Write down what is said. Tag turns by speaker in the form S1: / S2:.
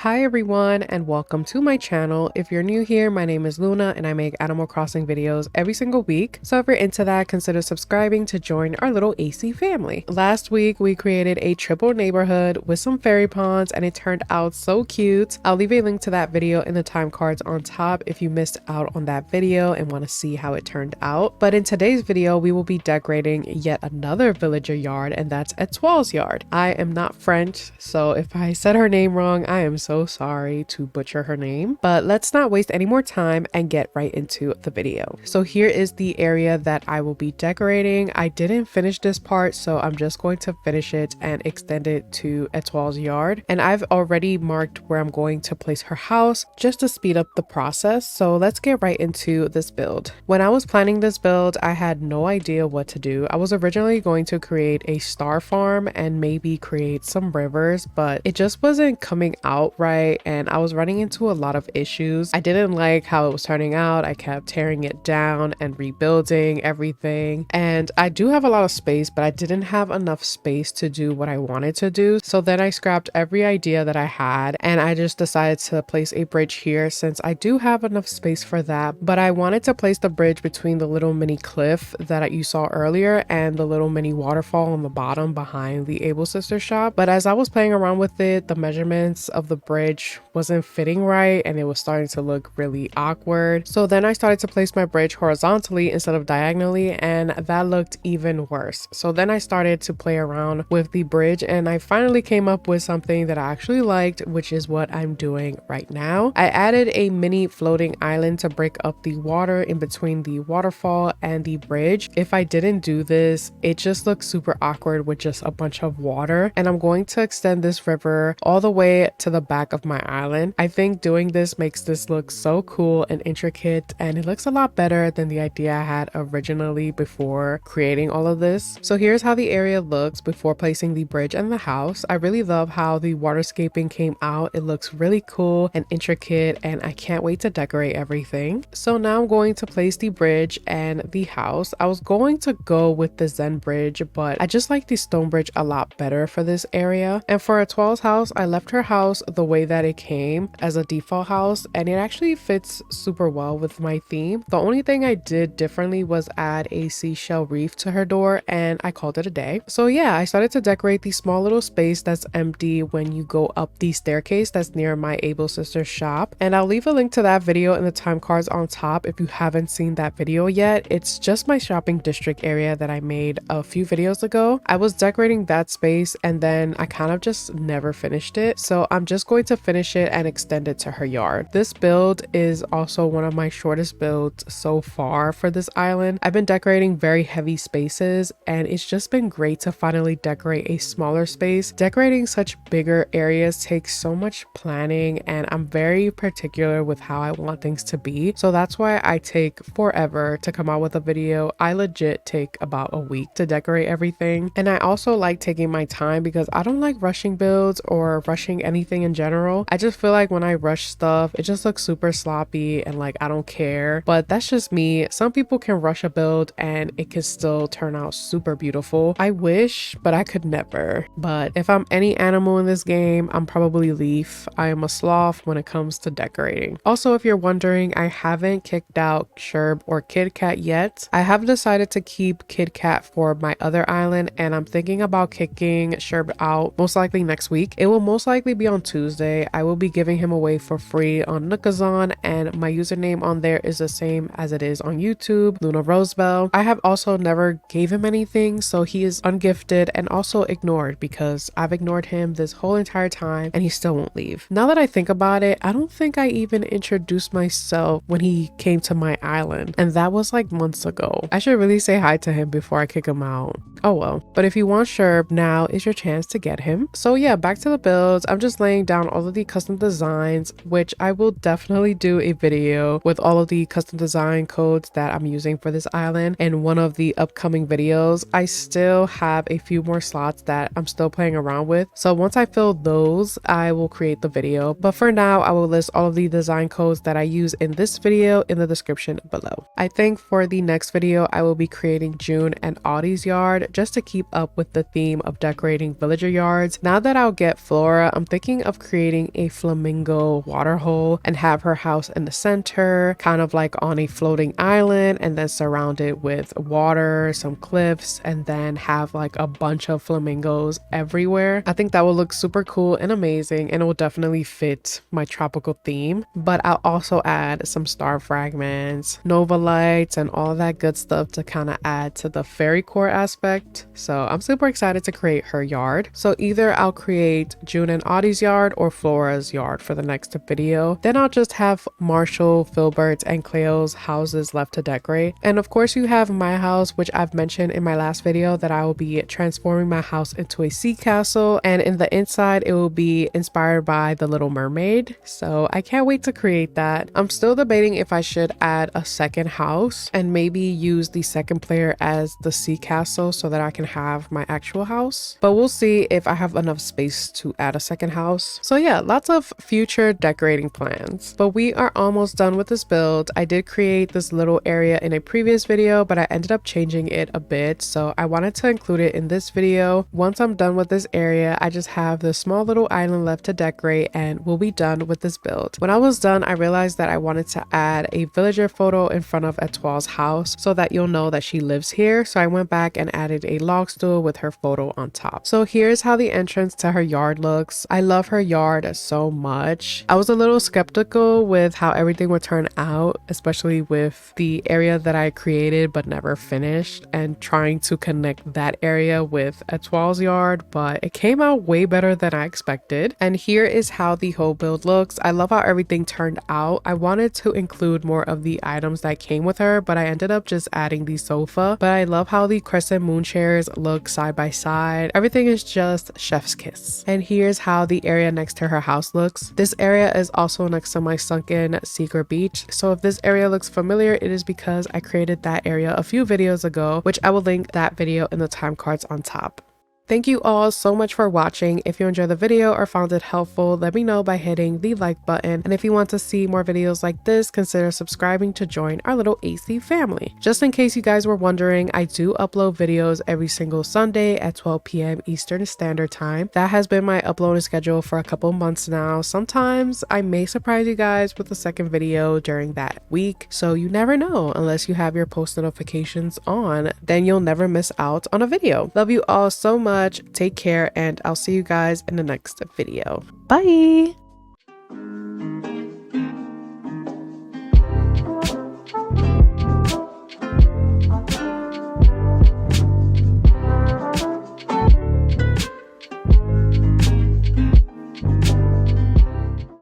S1: Hi everyone and welcome to my channel. If you're new here, my name is Luna and I make Animal Crossing videos every single week. So if you're into that, consider subscribing to join our little AC family. Last week we created a triple neighborhood with some fairy ponds and it turned out so cute. I'll leave a link to that video in the time cards on top if you missed out on that video and want to see how it turned out. But in today's video we will be decorating yet another villager yard, and that's Etoile's yard. I am not French, so if I said her name wrong, I am so sorry to butcher her name, but let's not waste any more time and get right into the video. So here is the area that I will be decorating. I didn't finish this part, so I'm just going to finish it and extend it to Etoile's yard. And I've already marked where I'm going to place her house just to speed up the process. So let's get right into this build. When I was planning this build, I had no idea what to do. I was originally going to create a star farm and maybe create some rivers, but it just wasn't coming out right, and I was running into a lot of issues. I didn't like how it was turning out. I kept tearing it down and rebuilding everything, and I do have a lot of space, but I didn't have enough space to do what I wanted to do. So then I scrapped every idea that I had and I just decided to place a bridge here since I do have enough space for that. But I wanted to place the bridge between the little mini cliff that you saw earlier and the little mini waterfall on the bottom behind the Able Sister shop. But as I was playing around with it, the measurements of the bridge wasn't fitting right and it was starting to look really awkward. So then I started to place my bridge horizontally instead of diagonally, and that looked even worse. So then I started to play around with the bridge and I finally came up with something that I actually liked, which is what I'm doing right now. I added a mini floating island to break up the water in between the waterfall and the bridge. If I didn't do this, it just looks super awkward with just a bunch of water, and I'm going to extend this river all the way to the back of my island. I think doing this makes this look so cool and intricate, and it looks a lot better than the idea I had originally before creating all of this. So here's how the area looks before placing the bridge and the house. I really love how the waterscaping came out. It looks really cool and intricate, and I can't wait to decorate everything. So now I'm going to place the bridge and the house. I was going to go with the Zen bridge, but I just like the stone bridge a lot better for this area. And for Etoile's house, I left her house the way that it came as a default house, and it actually fits super well with my theme. The only thing I did differently was add a seashell reef to her door, and I called it a day. So yeah, I started to decorate the small little space that's empty when you go up the staircase that's near my Able Sister shop, and I'll leave a link to that video in the time cards on top if you haven't seen that video yet. It's just my shopping district area that I made a few videos ago. I was decorating that space and then I kind of just never finished it, so I'm just going to finish it and extend it to her yard. This build is also one of my shortest builds so far for this island. I've been decorating very heavy spaces and it's just been great to finally decorate a smaller space. Decorating such bigger areas takes so much planning, and I'm very particular with how I want things to be, so that's why I take forever to come out with a video. I legit take about a week to decorate everything, and I also like taking my time because I don't like rushing builds or rushing anything in general. I just feel like when I rush stuff, it just looks super sloppy and like I don't care. But that's just me. Some people can rush a build and it can still turn out super beautiful. I wish, but I could never. But if I'm any animal in this game, I'm probably Leaf. I am a sloth when it comes to decorating. Also, if you're wondering, I haven't kicked out Sherb or Kit Kat yet. I have decided to keep Kit Kat for my other island, and I'm thinking about kicking Sherb out most likely next week. It will most likely be on Tuesday. I will be giving him away for free on Nookazon, and my username on there is the same as it is on YouTube, Luna Rosebell. I have also never gave him anything, so he is ungifted and also ignored because I've ignored him this whole entire time and he still won't leave. Now that I think about it, I don't think I even introduced myself when he came to my island, and that was like months ago. I should really say hi to him before I kick him out. Oh well. But if you want Sherb, now is your chance to get him. So yeah, back to the builds. I'm just laying down all of the custom designs, which I will definitely do a video with all of the custom design codes that I'm using for this island in one of the upcoming videos. I still have a few more slots that I'm still playing around with, so once I fill those, I will create the video. But for now, I will list all of the design codes that I use in this video in the description below. I think for the next video, I will be creating June and Audie's yard just to keep up with the theme of decorating villager yards. Now that I'll get Flora, I'm thinking of creating creating a flamingo water hole and have her house in the center, kind of like on a floating island, and then surrounded with water, some cliffs, and then have like a bunch of flamingos everywhere. I think that will look super cool and amazing, and it will definitely fit my tropical theme. But I'll also add some star fragments, nova lights, and all that good stuff to kind of add to the Fairycore aspect. So I'm super excited to create her yard. So either I'll create June and Audie's yard or Flora's yard for the next video. Then I'll just have Marshall, Filbert's, and Cleo's houses left to decorate. And of course you have my house, which I've mentioned in my last video that I will be transforming my house into a sea castle, and in the inside it will be inspired by the Little Mermaid. So I can't wait to create that. I'm still debating if I should add a second house and maybe use the second player as the sea castle so that I can have my actual house, but we'll see if I have enough space to add a second house. So yeah, lots of future decorating plans, but we are almost done with this build. I did create this little area in a previous video, but I ended up changing it a bit, so I wanted to include it in this video. Once I'm done with this area, I just have this small little island left to decorate and we'll be done with this build. When I was done, I realized that I wanted to add a villager photo in front of Etoile's house so that you'll know that she lives here. So I went back and added a log stool with her photo on top. So here's how the entrance to her yard looks. I love her yard so much. I was a little skeptical with how everything would turn out, especially with the area that I created but never finished, and trying to connect that area with Etoile's yard, but it came out way better than I expected. And here is how the whole build looks. I love how everything turned out. I wanted to include more of the items that came with her, but I ended up just adding the sofa. But I love how the crescent moon chairs look side by side. Everything is just chef's kiss. And here's how the area next to her house looks. This area is also next to my sunken secret beach. So if this area looks familiar, it is because I created that area a few videos ago, which I will link that video in the time cards on top. Thank you all so much for watching. If you enjoyed the video or found it helpful, let me know by hitting the like button. And if you want to see more videos like this, consider subscribing to join our little AC family. Just in case you guys were wondering, I do upload videos every single Sunday at 12 p.m. Eastern Standard Time. That has been my uploading schedule for a couple months now. Sometimes I may surprise you guys with a second video during that week. So you never know, unless you have your post notifications on, then you'll never miss out on a video. Love you all so much. Take care, and I'll see you guys in the next video. Bye.